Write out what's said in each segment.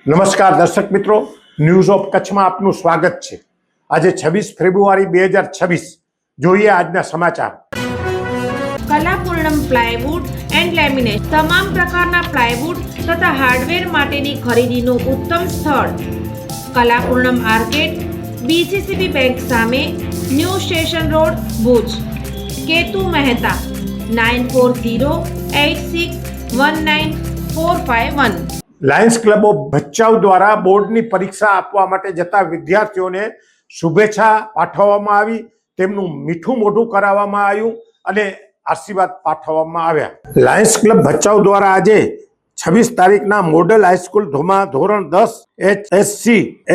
નમસ્કાર દર્શક મિત્રો, ન્યૂઝ ઓફ કચ્છમાં આપનું સ્વાગત છે। આજે 26 ફેબ્રુઆરી 2026 જોઈએ આજના સમાચાર। કલાપૂર્ણમ પ્લાયવુડ એન્ડ લેમિનેટ તમામ પ્રકારના પ્લાયવુડ તથા હાર્ડવેર માટેની ખરીદીનું ઉત્તમ સ્થળ કલાપૂર્ણમ આર્કેડ, બીસીસીબી બેંક સામે, new station road, Bhuj. Ketu Mehta 9408619451। Lions club of Bhachau દ્વારા બોર્ડની પરીક્ષા આપવા માટે જતા વિદ્યાર્થીઓને શુભેચ્છા પાઠવવામાં આવી, તેમનું મીઠું મોઢું કરાવવામાં આવ્યું અને આશીર્વાદ પાઠવવામાં આવ્યા। લાયન્સ ક્લબ ભચાઉ દ્વારા આજે 26 તારીખના મોડલ હાઈસ્કૂલ ધોમા ધોરણ 10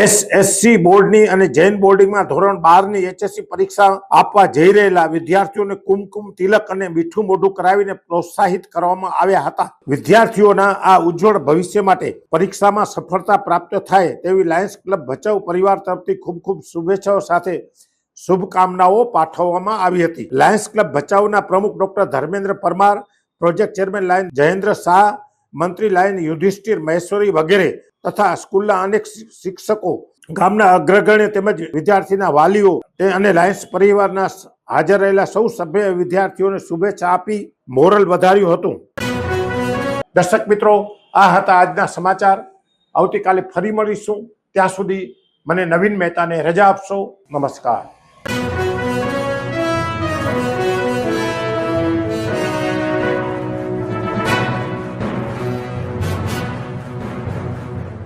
એસએસસી બોર્ડની અને જૈન બોર્ડિંગમાં ધોરણ 12ની એચએસસી પરીક્ષા આપવા જઈ રહેલા વિદ્યાર્થીઓને કુમકુમ તિલક અને મીઠું મોઢું કરાવીને પ્રોત્સાહિત કરવામાં આવ્યા હતા। વિદ્યાર્થીઓના આ ઉજ્જવળ ભવિષ્ય માટે પરીક્ષામાં સફળતા પ્રાપ્ત થાય તેવી લાયન્સ ક્લબ ભચાઉ પરિવાર તરફથી ખૂબ ખૂબ શુભેચ્છાઓ સાથે શુભકામનાઓ પાઠવવામાં આવી હતી। લાયન્સ ક્લબ ભચાઉના પ્રમુખ doctor Dharmendra Parmar, project chairman lion Jayendra Shah, મંત્રી લાયન યુધિષ્ઠિર મહેશ્વરી વગેરે તથા સ્કૂલના અનેક શિક્ષકો, ગામના અગ્રગણ્ય તેમજ વિદ્યાર્થીના વાલીઓ અને લાયન્સ પરિવારના હાજર રહેલા સૌ સભ્ય વિદ્યાર્થીઓને શુભેચ્છા આપી મોરલ વધાર્યું હતું। દર્શક મિત્રો, આ હતા આજના સમાચાર। આવતીકાલે ફરી મળીશું, ત્યાં સુધી મને નવીન મહેતાને રજા આપશો। નમસ્કાર।